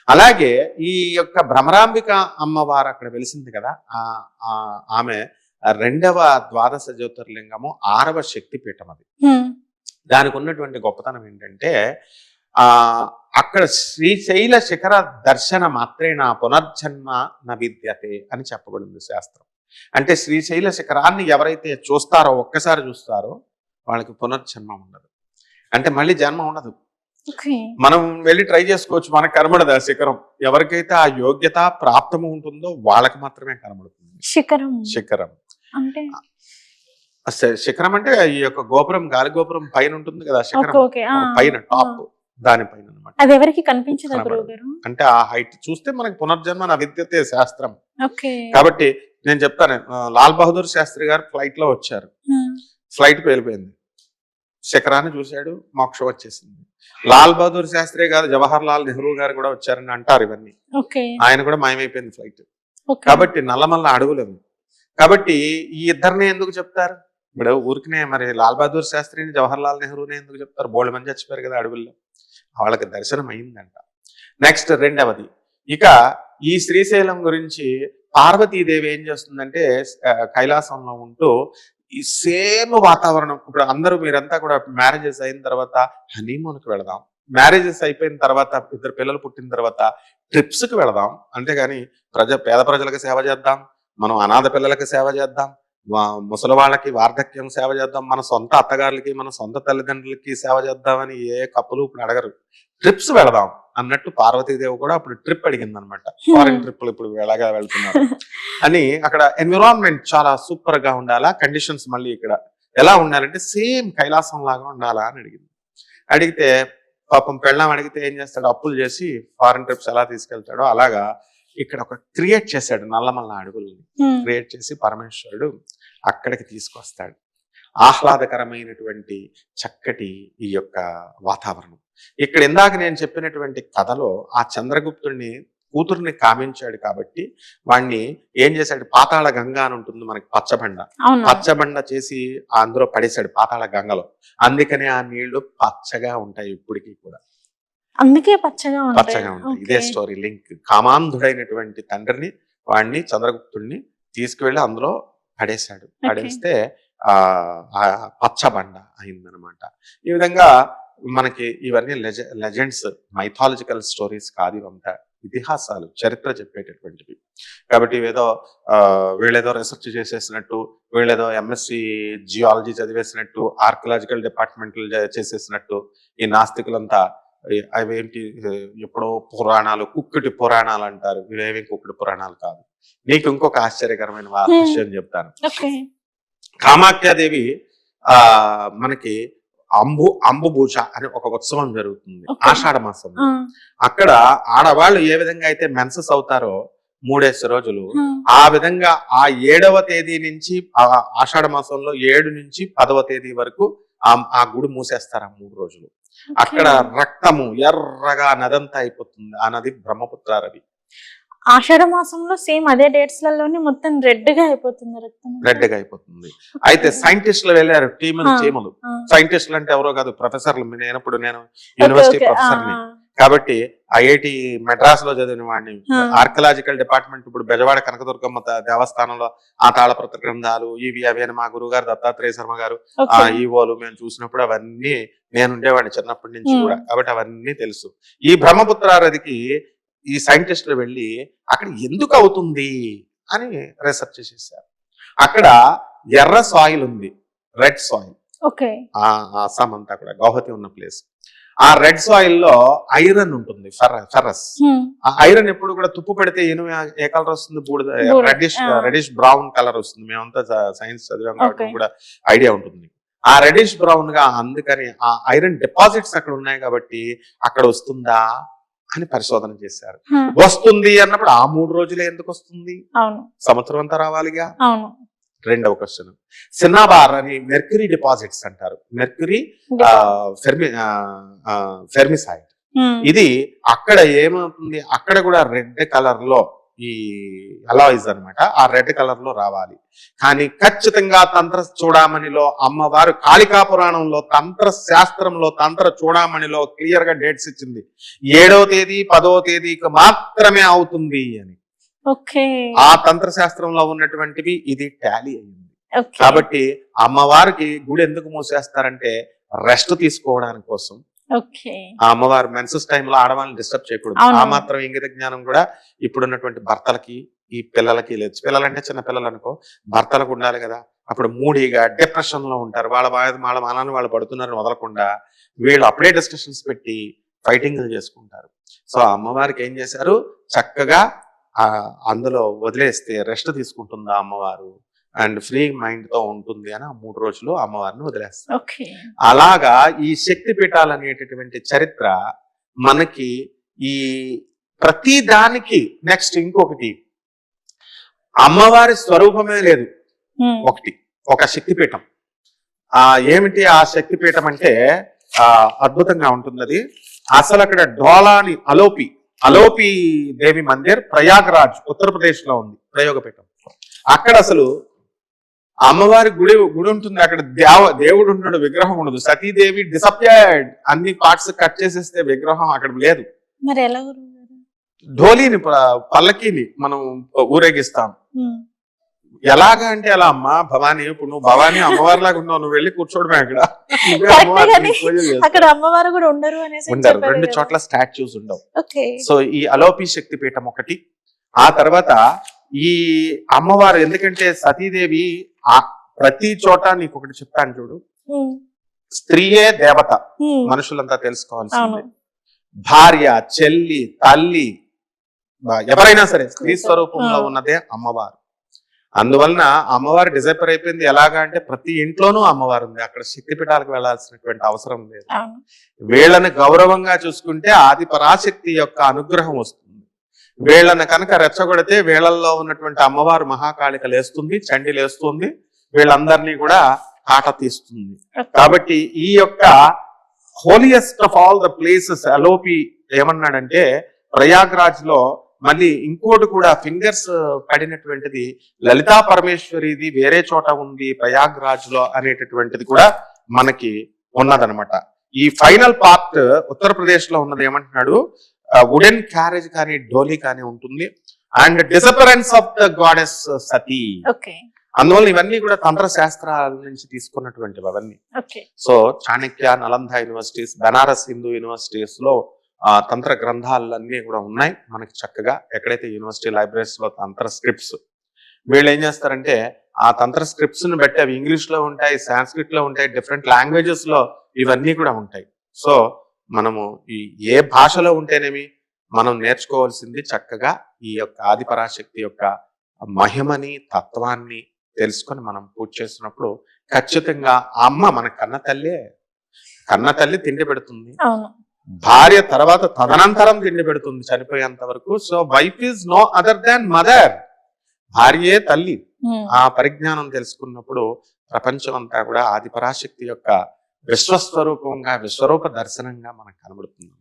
అలాగే ఈ యొక్క భ్రమరాంబిక అమ్మవారు అక్కడ వెలిసింది కదా, ఆమె రెండవ ద్వాదశ జ్యోతిర్లింగము, 6వ శక్తిపీఠం అది. దానికి ఉన్నటువంటి గొప్పతనం ఏంటంటే అక్కడ శ్రీశైల శిఖర దర్శన మాత్రేనా పునర్జన్మ న విద్యతే అని చెప్పబడింది శాస్త్రం. అంటే శ్రీశైల శిఖరాన్ని ఎవరైతే చూస్తారో, ఒక్కసారి చూస్తారో వాళ్ళకి పునర్జన్మ ఉండదు, అంటే మళ్ళీ జన్మ ఉండదు. మనం వెళ్ళి ట్రై చేసుకోవచ్చు, మనకు కనబడదు ఆ శిఖరం. ఎవరికైతే ఆ యోగ్యత ప్రాప్తము ఉంటుందో వాళ్ళకి మాత్రమే కనబడుతుంది శిఖరం. శిఖరం అంటే ఈ యొక్క గోపురం, గాలి గోపురం పైన ఉంటుంది కదా శిఖరం, పైన టాప్, దానిపైన అనమాట. అది ఎవరికి కనిపించదు అంటే ఆ హైట్ చూస్తే మనకి పునర్జన్మ నా విద్యతే శాస్త్రం. కాబట్టి నేను చెప్తాను, లాల్ బహదూర్ శాస్త్రి గారు ఫ్లైట్ లో వచ్చారు, ఫ్లైట్ పేలిపోయింది, శిఖరాన్ని చూశాడు, మోక్షం వచ్చేసింది. లాల్ బహదూర్ శాస్త్రి గారు, జవహర్ లాల్ నెహ్రూ గారు కూడా వచ్చారని అంటారు ఇవన్నీ. ఆయన కూడా మాయమైపోయింది ఫ్లైట్. కాబట్టి నల్లమల్ల అడవులు. కాబట్టి ఈ ఇద్దరిని ఎందుకు చెప్తారు? ఇప్పుడు ఊరికినే మరి లాల్ బహదూర్ శాస్త్రిని, జవహర్ లాల్ నెహ్రూని ఎందుకు చెప్తారు? బోల్డ్ మంది చచ్చిపోయారు కదా అడవుల్లో, వాళ్ళకి దర్శనం అయిందంట. నెక్స్ట్ రెండవది, ఇక ఈ శ్రీశైలం గురించి పార్వతీదేవి ఏం చేస్తుందంటే కైలాసంలో ఉంటూ ఈ సేమ్ వాతావరణం. ఇప్పుడు అందరూ మీరంతా కూడా మ్యారేజెస్ అయిన తర్వాత హనీమూన్కి వెళదాం, మ్యారేజెస్ అయిపోయిన తర్వాత ఇద్దరు పిల్లలు పుట్టిన తర్వాత ట్రిప్స్కి వెళదాం, అంతేగాని పేద ప్రజలకు సేవ చేద్దాం, మనం అనాథ పిల్లలకి సేవ చేద్దాం, ముసలి వాళ్ళకి వార్ధక్యం సేవ చేద్దాం, మన సొంత అత్తగారులకి మన సొంత తల్లిదండ్రులకి సేవ చేద్దామని ఏ కప్పులు ఇప్పుడు అడగరు. ట్రిప్స్ వెళదాం అన్నట్టు పార్వతీదేవి కూడా అప్పుడు ట్రిప్ అడిగింది అనమాట. ఫారిన్ ట్రిప్లు ఇప్పుడు ఎలాగా వెళ్తున్నారు అని. అక్కడ ఎన్విరాన్మెంట్ చాలా సూపర్ గా ఉండాలా, కండిషన్స్ మళ్ళీ ఇక్కడ ఎలా ఉండాలంటే సేమ్ కైలాసం లాగా ఉండాలా అని అడిగింది. అడిగితే పాపం పెళ్ళాం అడిగితే ఏం చేస్తాడు, అప్పులు చేసి ఫారిన్ ట్రిప్స్ ఎలా తీసుకెళ్తాడో అలాగా ఇక్కడ ఒక క్రియేట్ చేశాడు, నల్లమల్ల అడవుల్ని క్రియేట్ చేసి పరమేశ్వరుడు అక్కడికి తీసుకొస్తాడు. ఆహ్లాదకరమైనటువంటి చక్కటి ఈ యొక్క వాతావరణం. ఇక్కడ ఇందాక నేను చెప్పినటువంటి కథలో ఆ చంద్రగుప్తుడిని కూతుర్ని కామించాడు కాబట్టి వాణ్ణి ఏం చేశాడు, పాతాళ గంగ అని ఉంటుంది మనకి, పచ్చబండ చేసి అందులో పడేశాడు పాతాళ గంగలో. అందుకనే ఆ నీళ్లు పచ్చగా ఉంటాయి ఇప్పటికీ కూడా, అందుకే పచ్చగా ఉంటాయి. ఇదే స్టోరీ లింక్. కామాంధుడైనటువంటి తండ్రిని, వాడిని, చంద్రగుప్తుడిని తీసుకువెళ్ళి అందులో పడేశాడు. పడేస్తే పచ్చబండ అయిందనమాట. ఈ విధంగా మనకి ఇవన్నీ లెజెండ్స్, మైథాలజికల్ స్టోరీస్ కాదు, ఇవంతా ఇతిహాసాలు, చరిత్ర చెప్పేటటువంటివి. కాబట్టి వీళ్ళేదో రీసెర్చ్ చేసేసినట్టు, వీళ్ళేదో ఎంఎస్సి జియాలజీ చదివేసినట్టు, ఆర్కియలాజికల్ డిపార్ట్మెంట్లు చేసేసినట్టు ఈ నాస్తికులంతా అవేంటి ఎప్పుడో పురాణాలు, కుక్కటి పురాణాలు అంటారు. ఇవేమి కుక్కటి పురాణాలు కాదు. నీకు ఇంకొక ఆశ్చర్యకరమైన విషయం చెప్తాను. కామాఖ్యాదేవి మనకి అంబుభూష అని ఒక ఉత్సవం జరుగుతుంది ఆషాఢ మాసం. అక్కడ ఆడవాళ్ళు ఏ విధంగా అయితే మెన్సెస్ అవుతారో 3 రోజులు, ఆ విధంగా ఆ 7వ తేదీ నుంచి ఆషాఢ మాసంలో 7 నుంచి 10వ తేదీ వరకు ఆ గుడి మూసేస్తారు ఆ 3 రోజులు. అక్కడ రక్తము ఎర్రగా నదంతా అయిపోతుంది. ఆ నది బ్రహ్మపుత్ర నది. ఆషాఢ మాసంలో సేమ్ అదే డేట్స్ లలోనే మొత్తం రెడ్ గా అయిపోతుంది, రెడ్ గా అయిపోతుంది. అయితే సైంటిస్టులు వెళ్ళారు, టీములు. సైంటిస్టులు అంటే ఎవరో కాదు, ప్రొఫెసర్లు. నేను యూనివర్సిటీ ప్రొఫెసర్ని కాబట్టి ఐఐటి మెడ్రాస్ లో చదివిన వాడిని. ఆర్కియలాజికల్ డిపార్ట్మెంట్ ఇప్పుడు బెజవాడ కనకదుర్గమ్మ దేవస్థానంలో ఆ తాళపత్ర గ్రంథాలు ఇవి అవి అని మా గురువు గారు దత్తాత్రేయ శర్మ గారు ఆ ఈవోలు మేము చూసినప్పుడు అవన్నీ నేను ఉండేవాడిని చిన్నప్పటి నుంచి కూడా, కాబట్టి అవన్నీ తెలుసు. ఈ బ్రహ్మపుత్ర నదికి ఈ సైంటిస్టులు వెళ్ళి అక్కడ ఎందుకు అవుతుంది అని రీసెర్చ్ చేశారు. అక్కడ ఎర్ర సాయిల్ ఉంది, రెడ్ సాయిల్. అస్సాం అంతా కూడా గౌహతి ఉన్న ప్లేస్. ఆ రెడ్ సాయిల్ లో ఐరన్ ఉంటుంది, ఫెర్రస్. ఆ ఐరన్ ఎప్పుడు కూడా తుప్పు పెడితే ఏ కలర్ వస్తుంది? బూడిద, రెడిష్ బ్రౌన్ కలర్ వస్తుంది. మేమంతా సైన్స్ చదివాం కాబట్టి కూడా ఐడియా ఉంటుంది. ఆ రెడిష్ బ్రౌన్ గా, అందుకని ఆ ఐరన్ డిపాజిట్స్ అక్కడ ఉన్నాయి కాబట్టి అక్కడ వస్తుందా అని పరిశోధన చేశారు. వస్తుంది అన్నప్పుడు ఆ 3 రోజులే ఎందుకు వస్తుంది? సంవత్సరం అంతా రావాలిగా. రెండవ క్వశ్చన్, సిన్నాబార్ అని మెర్క్యూరీ డిపాజిట్స్ అంటారు. మెర్క్యూరీ ఫెర్మిసైడ్. ఇది అక్కడ ఏమవుతుంది, అక్కడ కూడా రెడ్ కలర్ లో ఈ అలాయిస్ అన్నమాట, ఆ రెడ్ కలర్ లో రావాలి. కానీ ఖచ్చితంగా తంత్ర చూడామణిలో అమ్మవారు కాళికా పురాణంలో తంత్ర శాస్త్రంలో తంత్ర చూడామణిలో క్లియర్ గా డేట్స్ ఇచ్చింది, 7వ తేదీ 10వ తేదీకి మాత్రమే అవుతుంది అని. ఆ తంత్ర శాస్త్రంలో ఉన్నటువంటివి ఇది టాలీ అయింది. కాబట్టి అమ్మవారికి గుడి ఎందుకు మూసేస్తారంటే రెస్ట్ తీసుకోవడానికి కోసం. ఆ అమ్మవారు మెన్సెస్ టైంలో ఆడవాళ్ళని డిస్టర్బ్ చేయకూడదు. ఆ మాత్రం ఇంగిత జ్ఞానం కూడా ఇప్పుడున్నటువంటి భర్తలకి ఈ పిల్లలకి లేదు. పిల్లలంటే చిన్న పిల్లలు అనుకో, భర్తలకు ఉండాలి కదా. అప్పుడు మూడీగా డిప్రెషన్ లో ఉంటారు, వాళ్ళ మానాన్ని వాళ్ళు పడుతున్నారని వదలకుండా వీళ్ళు అప్పుడే డిస్కషన్స్ పెట్టి ఫైటింగ్ చేసుకుంటారు. సో అమ్మవారికి ఏం చేశారు, చక్కగా అందులో వదిలేస్తే రెస్ట్ తీసుకుంటుందా అమ్మవారు అండ్ ఫ్రీ మైండ్ తో ఉంటుంది అని ఆ 3 రోజులు అమ్మవారిని వదిలేస్తారు. అలాగా ఈ శక్తి పీఠాలు అనేటటువంటి చరిత్ర మనకి ఈ ప్రతి దానికి. నెక్స్ట్ ఇంకొకటి, అమ్మవారి స్వరూపమే లేదు ఒకటి, ఒక శక్తిపీఠం. ఏమిటి ఆ శక్తిపీఠం అంటే అద్భుతంగా ఉంటుంది అది. అసలు అక్కడ డోలాని అలోపి దేవి మందిర్ ప్రయాగరాజ్ ఉత్తరప్రదేశ్ లో ఉంది, ప్రయోగపీఠం. అక్కడ అసలు అమ్మవారి గుడి ఉంటుంది, అక్కడ దేవుడు ఉంటాడు, విగ్రహం ఉండదు. సతీదేవి డిసపియర్డ్, అన్ని పార్ట్స్ కట్ చేసేస్తే విగ్రహం అక్కడ లేదు. మరి ఎలా ఢోలీని పల్లకీని మనం ఊరేగిస్తాం. ఎలాగా అంటే అలా అమ్మా భవానీ, ఇప్పుడు నువ్వు భవానీ అమ్మవారి లాగా ఉన్నావు, నువ్వు వెళ్ళి కూర్చోడమే అక్కడ. అక్కడ అమ్మవారు కూడా ఉండరు, 2 చోట్ల స్టాచ్యూస్ ఉండవు. సో ఈ అలోపి శక్తి పీఠం ఒకటి. ఆ తర్వాత ఈ అమ్మవారు, ఎందుకంటే సతీదేవి ప్రతి చోట, నీకు ఒకటి చెప్తాను చూడు, స్త్రీయే దేవత, మనుషులంతా తెలుసుకోవాల్సింది. భార్య, చెల్లి, తల్లి, ఎవరైనా సరే స్త్రీ స్వరూపంలో ఉన్నదే అమ్మవారు. అందువలన అమ్మవారు డిజైపర్ అయిపోయింది. ఎలాగా అంటే ప్రతి ఇంట్లోనూ అమ్మవారు ఉంది, అక్కడ శక్తిపీఠాలకు వెళ్లాల్సినటువంటి అవసరం లేదు. వీళ్ళని గౌరవంగా చూసుకుంటే ఆది పరాశక్తి యొక్క అనుగ్రహం వస్తుంది. వీళ్ళని కనుక రెచ్చగొడితే వీళ్ళల్లో ఉన్నటువంటి అమ్మవారు మహాకాళిక లేస్తుంది, చండి లేస్తుంది, వీళ్ళందరినీ కూడా కాట తీస్తుంది. కాబట్టి ఈ యొక్క holiest of all the places Alopi ఏమన్నాడంటే, ప్రయాగ్రాజ్ లో మళ్ళీ ఇంకోటి కూడా ఫింగర్స్ పడినటువంటిది లలితా పరమేశ్వరిది వేరే చోట ఉంది ప్రయాగ్రాజ్ లో అనేటటువంటిది కూడా మనకి ఉన్నదనమాట. ఈ ఫైనల్ పార్ట్ ఉత్తరప్రదేశ్ లో ఉన్నది ఏమంటున్నాడు, వుడెన్ క్యారేజ్ కానీ డోలీ కానీ ఉంటుంది. అండ్ డిసపరెన్స్ ఆఫ్ ద గాడెస్ సతీ. అందువల్ల ఇవన్నీ కూడా తంత్ర శాస్త్రాల నుంచి తీసుకున్నటువంటివి అవన్నీ. So Chanakya, Nalanda universities, Banaras Hindu universities లో తంత్ర గ్రంథాలన్నీ కూడా ఉన్నాయి మనకి చక్కగా. ఎక్కడైతే యూనివర్సిటీ లైబ్రరీస్ లో తంత్ర స్క్రిప్ట్స్, వీళ్ళు ఏం చేస్తారంటే ఆ తంత్ర స్క్రిప్ట్స్ ని బట్టి అవి ఇంగ్లీష్ లో ఉంటాయి, సాంస్క్రిట్ లో ఉంటాయి, డిఫరెంట్ లాంగ్వేజెస్ లో ఇవన్నీ కూడా ఉంటాయి. సో మనము ఏ భాషలో ఉంటేనేమి మనం నేర్చుకోవాల్సింది చక్కగా ఈ యొక్క ఆదిపరాశక్తి యొక్క మహిమని, తత్వాన్ని తెలుసుకొని మనం పూజ చేస్తున్నప్పుడు ఖచ్చితంగా ఆ అమ్మ మన కన్న తల్లి తిండి పెడుతుంది, భార్య తర్వాత తదనంతరం తిండి పెడుతుంది చనిపోయేంత వరకు. So wife is no other than mother, భార్యే తల్లి. ఆ పరిజ్ఞానం తెలుసుకున్నప్పుడు ప్రపంచం అంతా కూడా ఆదిపరాశక్తి యొక్క విశ్వస్వరూపంగా, విశ్వరూప దర్శనంగా మనకు కనబడుతుంది.